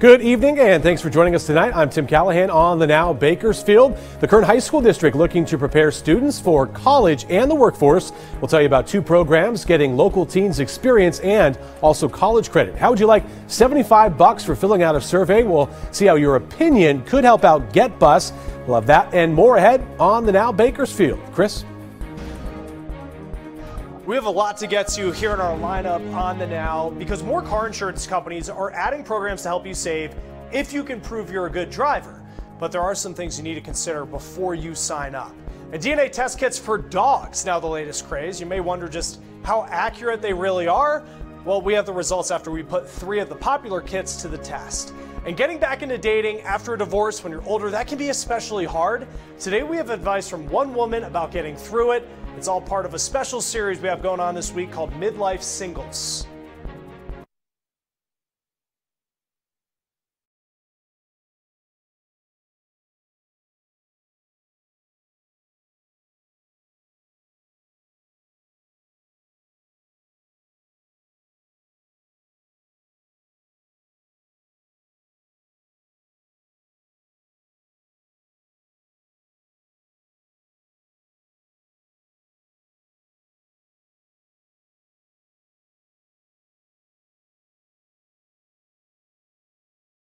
Good evening and thanks for joining us tonight. I'm Tim Callahan on the Now Bakersfield. The Kern High School District looking to prepare students for college and the workforce. We'll tell you about two programs getting local teens experience and also college credit. How would you like $75 for filling out a survey? We'll see how your opinion could help out Get Bus. We'll have that and more ahead on the Now Bakersfield. Chris? We have a lot to get to here in our lineup on the Now because more car insurance companies are adding programs to help you save if you can prove you're a good driver. But there are some things you need to consider before you sign up. And DNA test kits for dogs, now the latest craze. You may wonder just how accurate they really are. Well, we have the results after we put 3 of the popular kits to the test. And getting back into dating after a divorce when you're older, that can be especially hard. Today we have advice from one woman about getting through it. It's all part of a special series we have going on this week called Midlife Singles.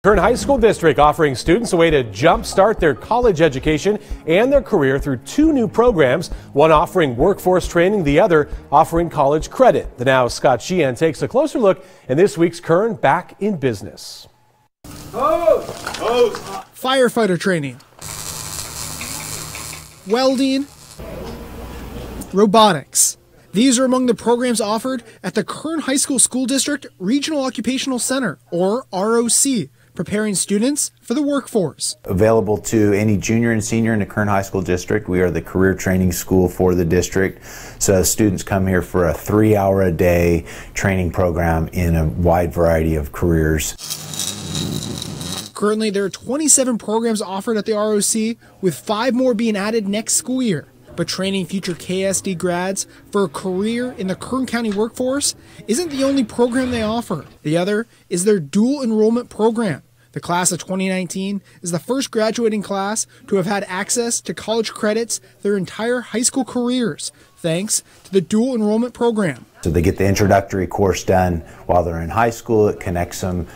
Kern High School District offering students a way to jumpstart their college education and their career through 2 new programs, one offering workforce training, the other offering college credit. The Now's Scott Sheehan takes a closer look in this week's Kern Back in Business. Firefighter training, welding, robotics. These are among the programs offered at the Kern High School District Regional Occupational Center, or ROC, preparing students for the workforce. Available to any junior and senior in the Kern High School District. We are the career training school for the district. So students come here for a 3-hour-a-day training program in a wide variety of careers. Currently, there are 27 programs offered at the ROC, with 5 more being added next school year. But training future KSD grads for a career in the Kern County workforce isn't the only program they offer. The other is their dual enrollment program. The class of 2019 is the first graduating class to have had access to college credits their entire high school careers, thanks to the dual enrollment program. So they get the introductory course done while they're in high school. It connects them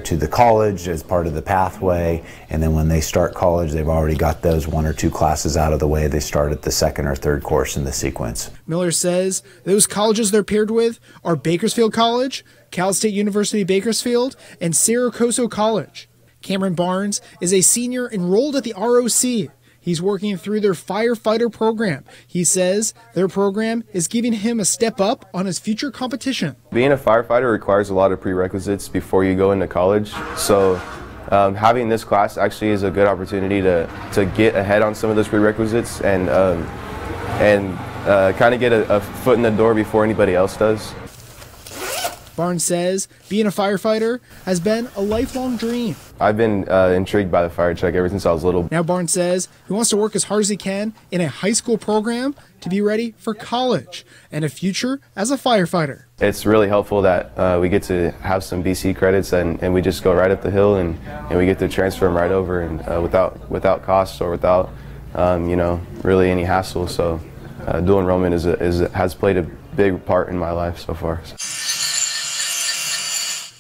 to the college as part of the pathway, and then when they start college, they've already got those 1 or 2 classes out of the way. They start at the 2nd or 3rd course in the sequence. Miller says those colleges they're paired with are Bakersfield College, Cal State University Bakersfield, and Saracoso College. Cameron Barnes is a senior enrolled at the ROC. He's working through their firefighter program. He says their program is giving him a step up on his future competition. Being a firefighter requires a lot of prerequisites before you go into college. So having this class actually is a good opportunity to get ahead on some of those prerequisites and kind of get a foot in the door before anybody else does. Barnes says being a firefighter has been a lifelong dream. I've been intrigued by the fire truck ever since I was little. Now Barnes says he wants to work as hard as he can in a high school program to be ready for college and a future as a firefighter. It's really helpful that we get to have some BC credits and we just go right up the hill and we get to transfer them right over and without costs or without really any hassle. So dual enrollment has played a big part in my life so far.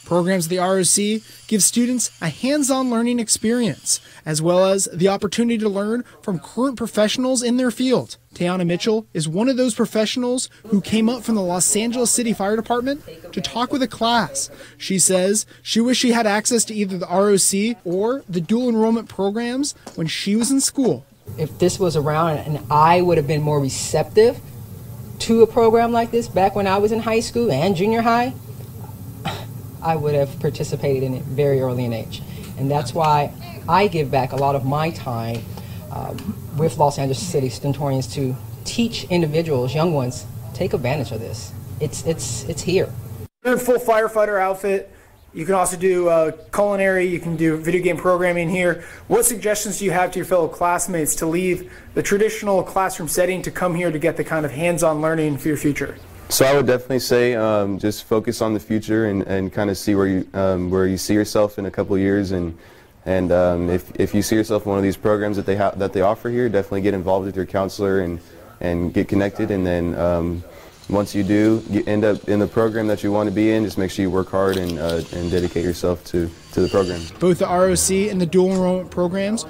Programs at the ROC give students a hands-on learning experience, as well as the opportunity to learn from current professionals in their field. Tiana Mitchell is one of those professionals who came up from the Los Angeles City Fire Department to talk with a class. She says she wished she had access to either the ROC or the dual enrollment programs when she was in school. If this was around and I would have been more receptive to a program like this back when I was in high school and junior high, I would have participated in it very early in age. And that's why I give back a lot of my time with Los Angeles City Stentorians to teach individuals, young ones, take advantage of this. It's here. You're in full firefighter outfit. You can also do culinary, you can do video game programming here. What suggestions do you have to your fellow classmates to leave the traditional classroom setting to come here to get the kind of hands-on learning for your future? So I would definitely say just focus on the future and kind of see where you see yourself in a couple of years, and if you see yourself in one of these programs that they offer here, definitely get involved with your counselor and get connected, and then once you do, you end up in the program that you want to be in, just make sure you work hard and dedicate yourself to the program. Both the ROC and the dual enrollment programs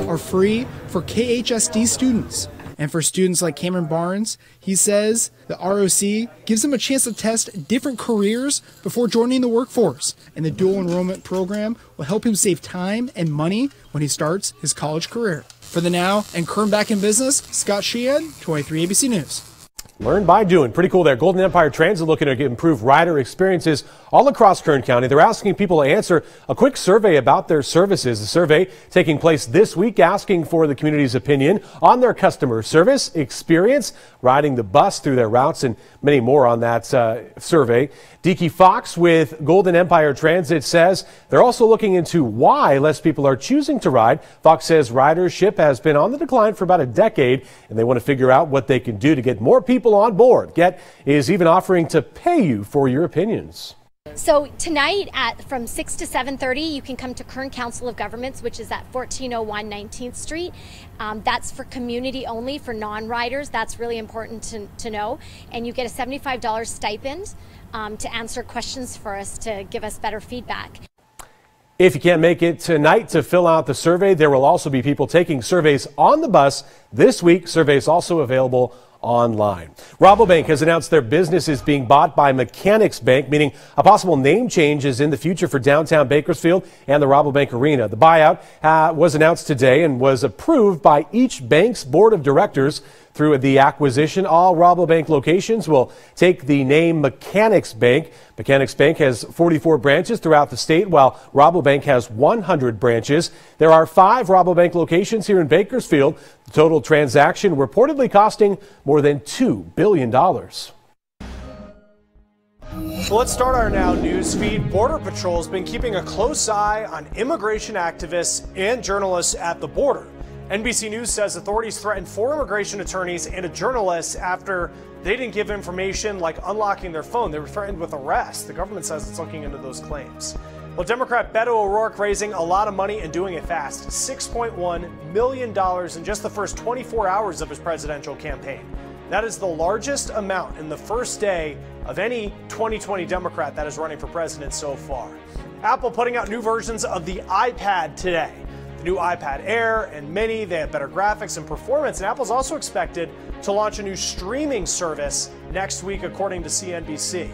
are free for KHSD students. And for students like Cameron Barnes, he says the ROC gives him a chance to test different careers before joining the workforce. And the dual enrollment program will help him save time and money when he starts his college career. For the Now and Kern Back in Business, Scott Sheehan, 23 ABC News. Learn by doing. Pretty cool there. Golden Empire Transit looking to improve rider experiences all across Kern County. They're asking people to answer a quick survey about their services. The survey taking place this week, asking for the community's opinion on their customer service experience, riding the bus through their routes, and many more on that survey. Deaky Fox with Golden Empire Transit says they're also looking into why less people are choosing to ride. Fox says ridership has been on the decline for about a decade, and they want to figure out what they can do to get more people on board. Get is even offering to pay you for your opinions. So tonight from 6 to 7:30, you can come to Kern Council of Governments, which is at 1401 19th Street. That's for community only, for non-riders. That's really important to know. And you get a $75 stipend to answer questions for us to give us better feedback. If you can't make it tonight to fill out the survey, there will also be people taking surveys on the bus this week. Surveys also available online. Rabobank has announced their business is being bought by Mechanics Bank, meaning a possible name change is in the future for downtown Bakersfield and the Rabobank Arena. The buyout was announced today and was approved by each bank's board of directors. Through the acquisition, all Rabobank locations will take the name Mechanics Bank. Mechanics Bank has 44 branches throughout the state, while Rabobank has 100 branches. There are 5 Rabobank locations here in Bakersfield. The total transaction reportedly costing more than $2 billion. Well, let's start our Now news feed. Border Patrol has been keeping a close eye on immigration activists and journalists at the border. NBC News says authorities threatened 4 immigration attorneys and a journalist after they didn't give information like unlocking their phone. They were threatened with arrest. The government says it's looking into those claims. Well, Democrat Beto O'Rourke raising a lot of money and doing it fast. $6.1 million in just the first 24 hours of his presidential campaign. That is the largest amount in the first day of any 2020 Democrat that is running for president so far. Apple putting out new versions of the iPad today. New iPad Air and Mini, they have better graphics and performance, and Apple's also expected to launch a new streaming service next week, according to CNBC.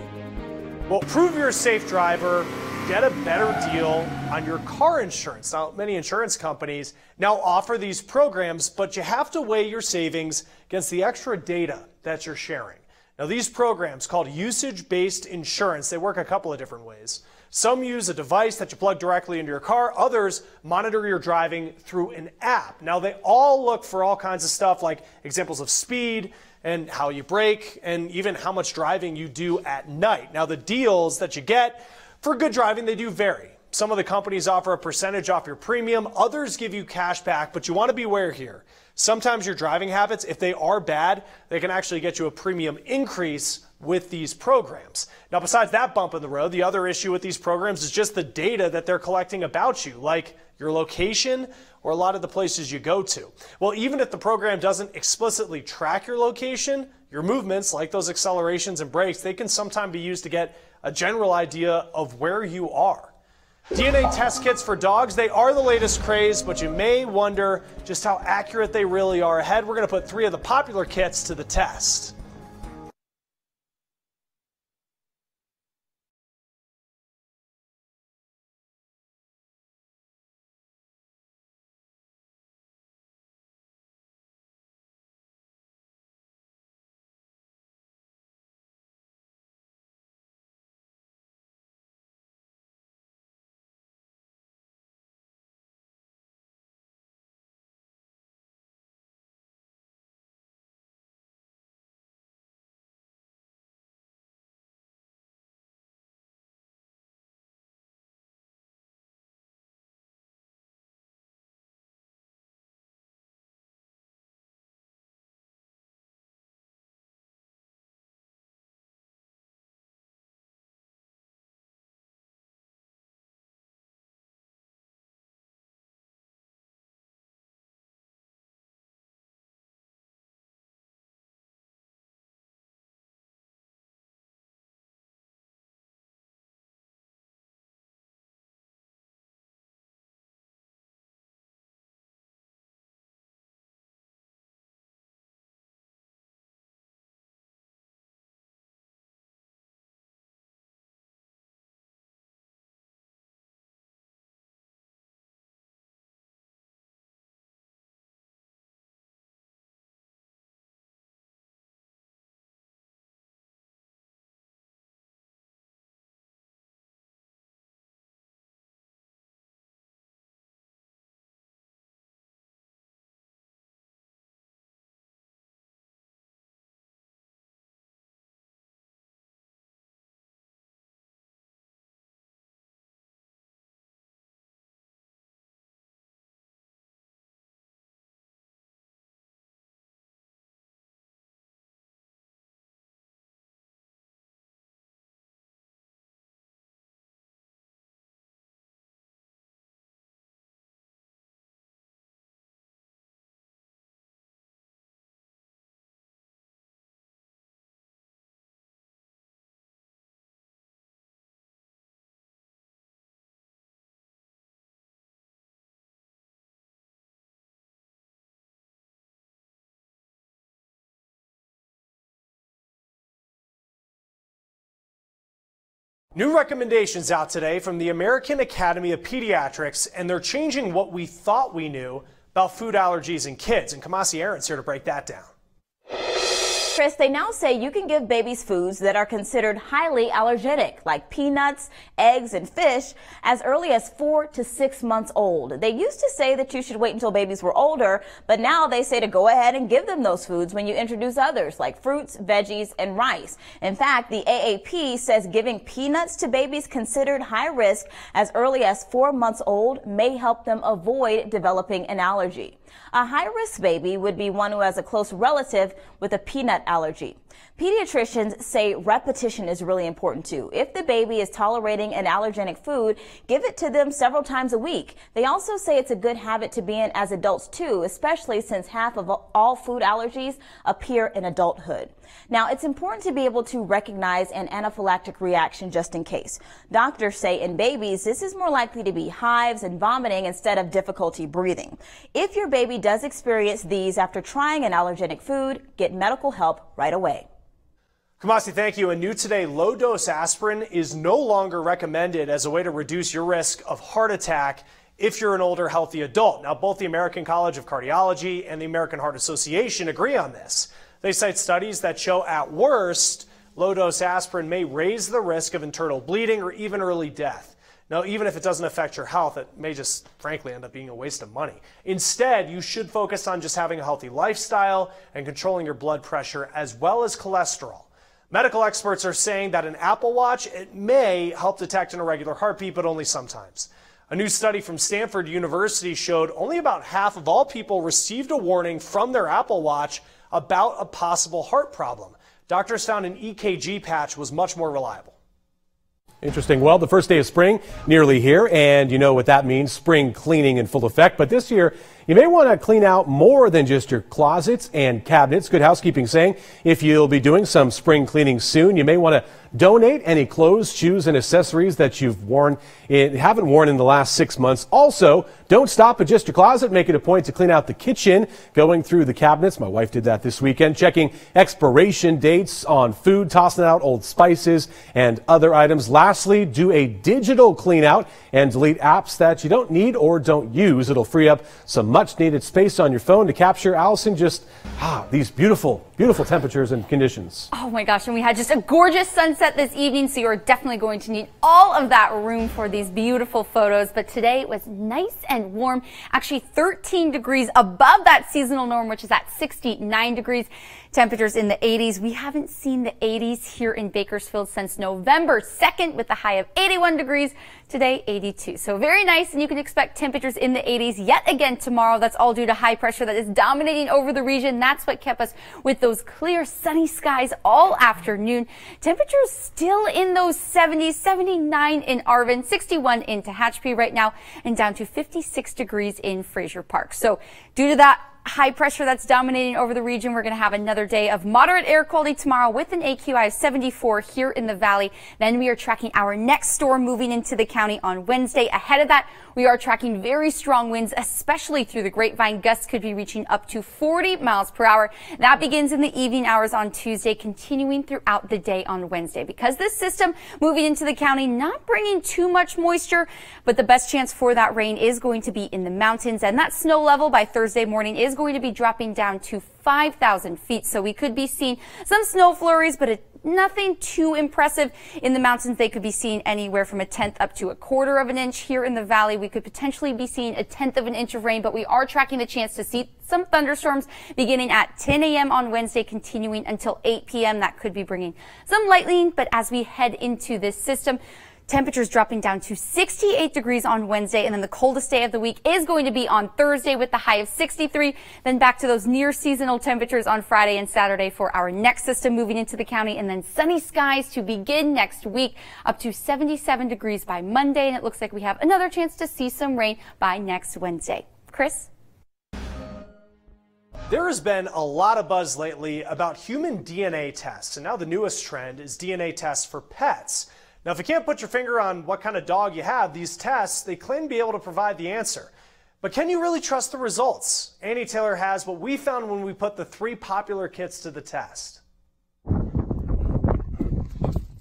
Well, prove you're a safe driver, get a better deal on your car insurance. Now, many insurance companies now offer these programs, but you have to weigh your savings against the extra data that you're sharing. Now, these programs called usage-based insurance, they work a couple of different ways. Some use a device that you plug directly into your car. Others monitor your driving through an app. Now, they all look for all kinds of stuff like examples of speed and how you brake and even how much driving you do at night. Now, the deals that you get for good driving, they do vary. Some of the companies offer a percentage off your premium. Others give you cash back, but you want to be aware here. Sometimes your driving habits, if they are bad, they can actually get you a premium increase with these programs. Now, besides that bump in the road, the other issue with these programs is just the data that they're collecting about you, like your location or a lot of the places you go to. Well, even if the program doesn't explicitly track your location, your movements, like those accelerations and brakes, they can sometimes be used to get a general idea of where you are. DNA test kits for dogs, they are the latest craze, but you may wonder just how accurate they really are. Ahead, we're going to put 3 of the popular kits to the test. New recommendations out today from the American Academy of Pediatrics, and they're changing what we thought we knew about food allergies in kids. And Kamasi Aaron's here to break that down. Chris, they now say you can give babies foods that are considered highly allergenic, like peanuts, eggs, and fish, as early as 4 to 6 months old. They used to say that you should wait until babies were older, but now they say to go ahead and give them those foods when you introduce others, like fruits, veggies, and rice. In fact, the AAP says giving peanuts to babies considered high risk as early as 4 months old may help them avoid developing an allergy. A high-risk baby would be one who has a close relative with a peanut allergy. Pediatricians say repetition is really important too. If the baby is tolerating an allergenic food, give it to them several times a week. They also say it's a good habit to be in as adults too, especially since half of all food allergies appear in adulthood. Now, it's important to be able to recognize an anaphylactic reaction just in case. Doctors say in babies, this is more likely to be hives and vomiting instead of difficulty breathing. If your baby does experience these after trying an allergenic food, get medical help right away. Kamasi, thank you. And new today, low-dose aspirin is no longer recommended as a way to reduce your risk of heart attack if you're an older, healthy adult. Now, both the American College of Cardiology and the American Heart Association agree on this. They cite studies that show, at worst, low-dose aspirin may raise the risk of internal bleeding or even early death. Now, even if it doesn't affect your health, it may just, frankly, end up being a waste of money. Instead, you should focus on just having a healthy lifestyle and controlling your blood pressure as well as cholesterol. Medical experts are saying that an Apple Watch, it may help detect an irregular heartbeat, but only sometimes. A new study from Stanford University showed only about half of all people received a warning from their Apple Watch about a possible heart problem. Doctors found an EKG patch was much more reliable. Interesting. Well, the first day of spring nearly here, and you know what that means, spring cleaning in full effect. But this year, you may want to clean out more than just your closets and cabinets. Good Housekeeping saying if you'll be doing some spring cleaning soon, you may want to donate any clothes, shoes, and accessories that you've haven't worn in the last 6 months. Also, don't stop at just your closet. Make it a point to clean out the kitchen, going through the cabinets. My wife did that this weekend, checking expiration dates on food, tossing out old spices and other items. Lastly, do a digital clean out and delete apps that you don't need or don't use. It'll free up some much needed space on your phone to capture, Allison, just these beautiful, beautiful temperatures and conditions. Oh my gosh, and we had just a gorgeous sunset this evening, so you're definitely going to need all of that room for these beautiful photos. But today it was nice and warm, actually 13 degrees above that seasonal norm, which is at 69 degrees. Temperatures in the 80s. We haven't seen the 80s here in Bakersfield since November 2nd with a high of 81 degrees. Today, 82. So very nice, and you can expect temperatures in the 80s yet again tomorrow. That's all due to high pressure that is dominating over the region. That's what kept us with those clear, sunny skies all afternoon. Temperatures still in those 70s, 79 in Arvin, 61 in Tehachapi right now, and down to 56 degrees in Fraser Park. So due to that high pressure that's dominating over the region, we're going to have another day of moderate air quality tomorrow with an AQI of 74 here in the valley. Then we are tracking our next storm moving into the county on Wednesday. Ahead of that, we are tracking very strong winds, especially through the Grapevine. Gusts could be reaching up to 40 miles per hour. That begins in the evening hours on Tuesday, continuing throughout the day on Wednesday. Because this system moving into the county, not bringing too much moisture, but the best chance for that rain is going to be in the mountains. And that snow level by Thursday morning is going to be dropping down to 5,000 feet. So we could be seeing some snow flurries, but nothing too impressive. In the mountains, they could be seeing anywhere from 1/10 up to 1/4 of an inch. Here in the valley, we could potentially be seeing 1/10 of an inch of rain, but we are tracking the chance to see some thunderstorms beginning at 10 a.m. on Wednesday, continuing until 8 p.m. That could be bringing some lightning, but as we head into this system, temperatures dropping down to 68 degrees on Wednesday, and then the coldest day of the week is going to be on Thursday with the high of 63. Then back to those near seasonal temperatures on Friday and Saturday for our next system moving into the county, and then sunny skies to begin next week, up to 77 degrees by Monday, and it looks like we have another chance to see some rain by next Wednesday. Chris? There has been a lot of buzz lately about human DNA tests, and now the newest trend is DNA tests for pets. Now, if you can't put your finger on what kind of dog you have, these tests, they claim to be able to provide the answer. But can you really trust the results? Annie Taylor has what we found when we put the 3 popular kits to the test.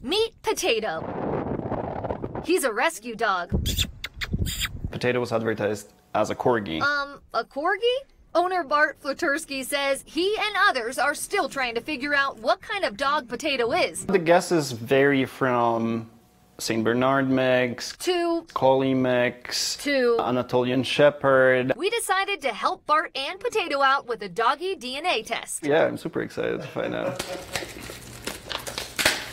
Meat potato. He's a rescue dog. Potato was advertised as a corgi. A corgi? Owner Bart Flatursky says he and others are still trying to figure out what kind of dog Potato is. The guesses vary from St. Bernard mix, to Collie mix, to Anatolian Shepherd. We decided to help Bart and Potato out with a doggy DNA test. Yeah, I'm super excited to find out.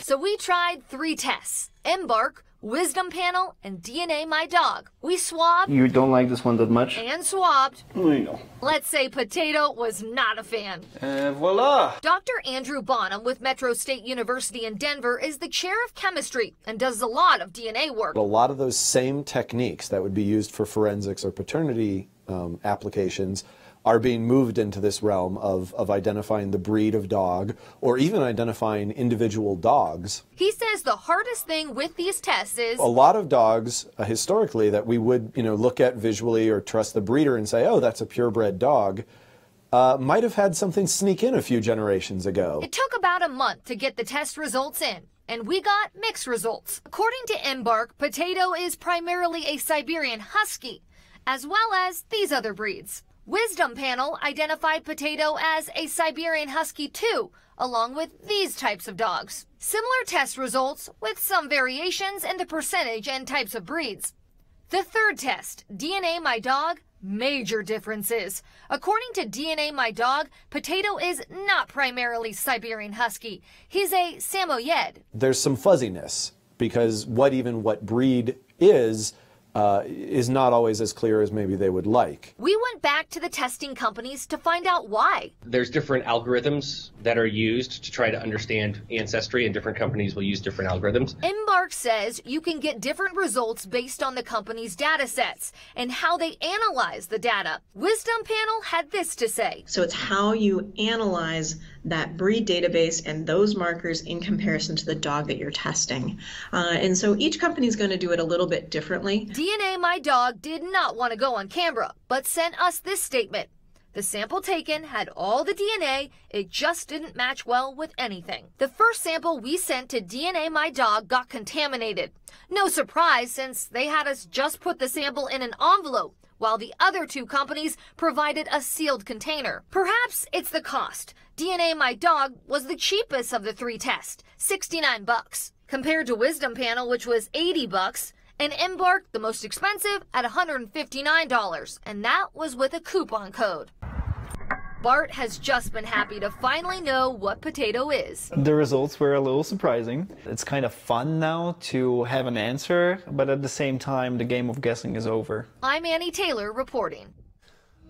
So we tried 3 tests: Embark, Wisdom Panel, and DNA My Dog. We swabbed. You don't like this one that much? And swabbed. No. Let's say Potato was not a fan. Voila! Dr. Andrew Bonham with Metro State University in Denver is the chair of chemistry and does a lot of DNA work. A lot of those same techniques that would be used for forensics or paternity applications are being moved into this realm of identifying the breed of dog or even identifying individual dogs. He says the hardest thing with these tests is a lot of dogs historically that we would look at visually or trust the breeder and say, oh, that's a purebred dog, might have had something sneak in a few generations ago. It took about a month to get the test results in, and we got mixed results. According to Embark, Potato is primarily a Siberian Husky, as well as these other breeds. Wisdom Panel identified Potato as a Siberian Husky too, along with these types of dogs. Similar test results with some variations in the percentage and types of breeds. The third test, DNA My Dog, major differences. According to DNA My Dog, Potato is not primarily Siberian Husky. He's a Samoyed. There's some fuzziness because what breed is not always as clear as maybe they would like. We went back to the testing companies to find out why. There's different algorithms that are used to try to understand ancestry, and different companies will use different algorithms. Embark says you can get different results based on the company's data sets and how they analyze the data. Wisdom Panel had this to say. So it's how you analyze that breed database and those markers in comparison to the dog that you're testing. And so each company is going to do it a little bit differently. DNA My Dog did not want to go on camera, but sent us this statement. The sample taken had all the DNA, it just didn't match well with anything. The first sample we sent to DNA My Dog got contaminated. No surprise, since they had us just put the sample in an envelope, while the other 2 companies provided a sealed container. Perhaps it's the cost. DNA My Dog was the cheapest of the 3 tests, $69, compared to Wisdom Panel, which was $80, and Embark, the most expensive, at $159, and that was with a coupon code. Bart has just been happy to finally know what Potato is. The results were a little surprising. It's kind of fun now to have an answer, but at the same time, the game of guessing is over. I'm Annie Taylor reporting.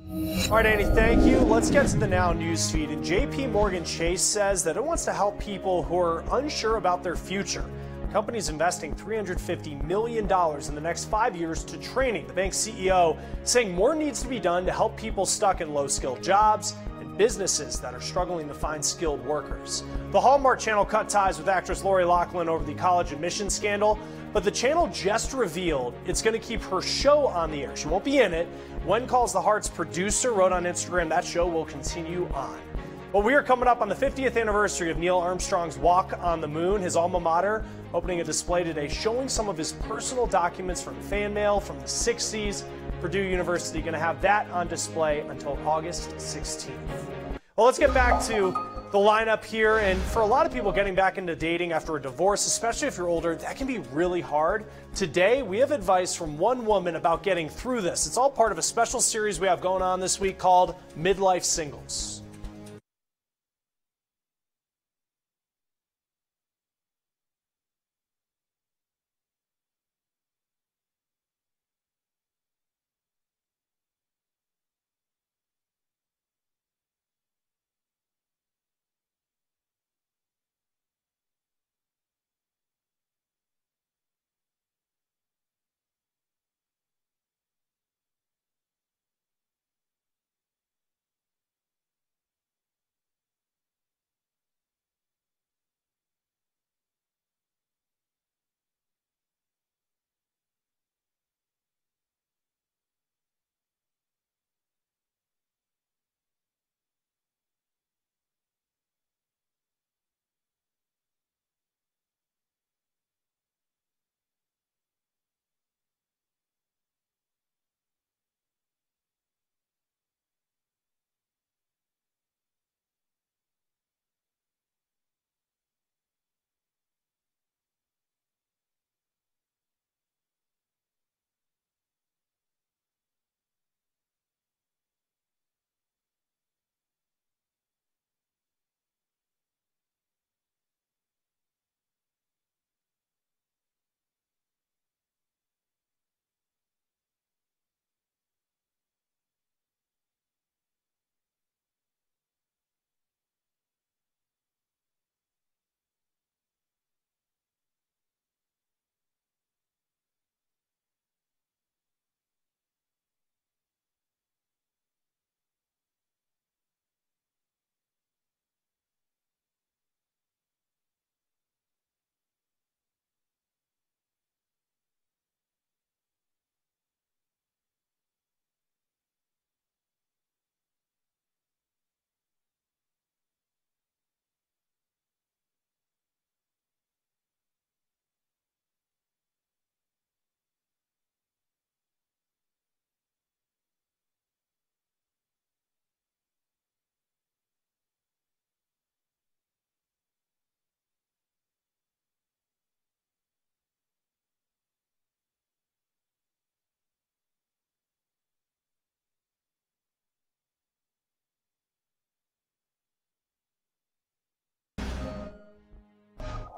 All right, Annie, thank you. Let's get to the Now news feed. And JP Morgan Chase says that it wants to help people who are unsure about their future. The company's investing $350 million in the next 5 years to training. The bank's CEO saying more needs to be done to help people stuck in low-skilled jobs and businesses that are struggling to find skilled workers. The Hallmark Channel cut ties with actress Lori Loughlin over the college admissions scandal, but the channel just revealed it's going to keep her show on the air. She won't be in it. When Calls the Heart's producer wrote on Instagram that show will continue on. Well, we are coming up on the 50th anniversary of Neil Armstrong's walk on the moon. His alma mater opening a display today showing some of his personal documents from fan mail from the 60s. Purdue University going to have that on display until August 16th. Well, let's get back to the lineup here. And for a lot of people getting back into dating after a divorce, especially if you're older, that can be really hard. Today, we have advice from one woman about getting through this. It's all part of a special series we have going on this week called Midlife Singles.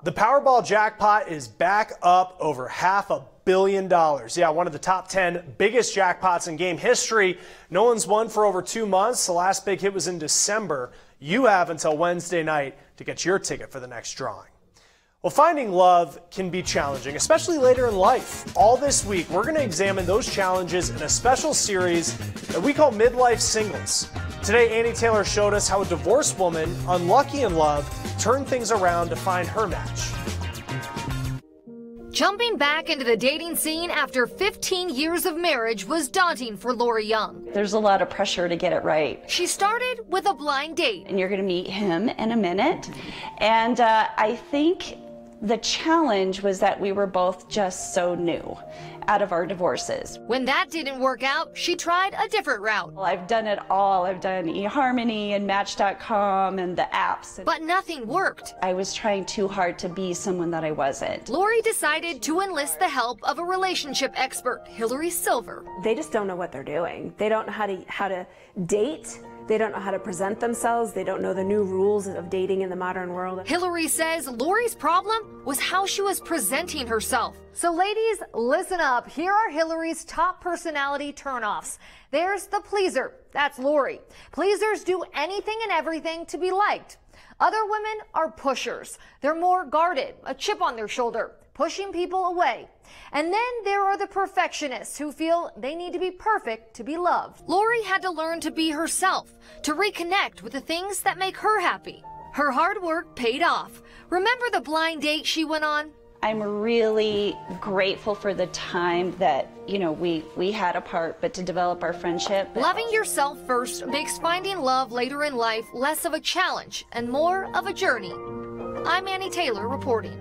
The Powerball jackpot is back up over $500 million. Yeah, one of the top 10 biggest jackpots in game history. No one's won for over 2 months. The last big hit was in December. You have until Wednesday night to get your ticket for the next drawing. Well, finding love can be challenging, especially later in life. All this week, we're going to examine those challenges in a special series that we call Midlife Singles. Today, Annie Taylor showed us how a divorced woman, unlucky in love, turned things around to find her match. Jumping back into the dating scene after 15 years of marriage was daunting for Lori Young. There's a lot of pressure to get it right. She started with a blind date. And you're going to meet him in a minute. And I think the challenge was that we were both just so new out of our divorces. When that didn't work out, she tried a different route. Well, I've done it all. I've done eHarmony and Match.com and the apps. But nothing worked. I was trying too hard to be someone that I wasn't. Lori decided to enlist the help of a relationship expert, Hillary Silver. They just don't know what they're doing. They don't know how to date. They don't know how to present themselves. They don't know the new rules of dating in the modern world. Hillary says Lori's problem was how she was presenting herself. So ladies, listen up. Here are Hillary's top personality turnoffs. There's the pleaser. That's Lori. Pleasers do anything and everything to be liked. Other women are pushers. They're more guarded, a chip on their shoulder, pushing people away. And then there are the perfectionists who feel they need to be perfect to be loved. Lori had to learn to be herself, to reconnect with the things that make her happy. Her hard work paid off. Remember the blind date she went on? I'm really grateful for the time that, we had apart, but to develop our friendship. Loving yourself first makes finding love later in life less of a challenge and more of a journey. I'm Annie Taylor reporting.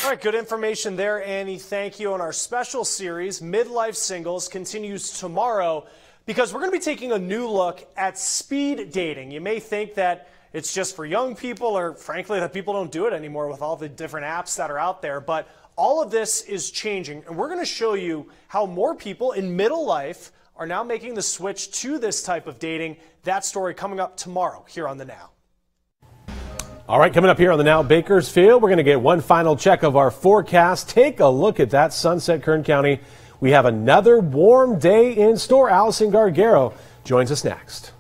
All right, good information there, Annie. Thank you. And our special series, Midlife Singles, continues tomorrow because we're going to be taking a new look at speed dating. You may think that it's just for young people or, frankly, that people don't do it anymore with all the different apps that are out there. But all of this is changing, and we're going to show you how more people in middle life are now making the switch to this type of dating. That story coming up tomorrow here on The Now. All right, coming up here on the Now Bakersfield, we're going to get one final check of our forecast. Take a look at that sunset, Kern County. We have another warm day in store. Allison Gargaro joins us next.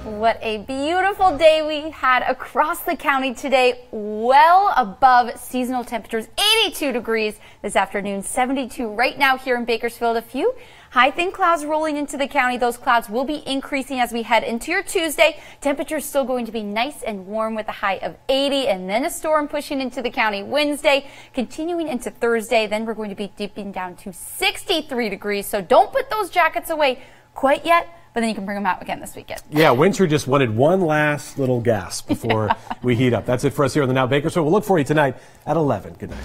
What a beautiful day we had across the county today, well above seasonal temperatures, 82 degrees this afternoon, 72 right now here in Bakersfield. A few high thin clouds rolling into the county. Those clouds will be increasing as we head into your Tuesday. Temperatures still going to be nice and warm with a high of 80, and then a storm pushing into the county Wednesday, continuing into Thursday. Then we're going to be dipping down to 63 degrees. So don't put those jackets away quite yet, but then you can bring them out again this weekend. Yeah, winter just wanted one last little gasp before we heat up. That's it for us here on the Now Bakersfield. We'll look for you tonight at 11. Good night.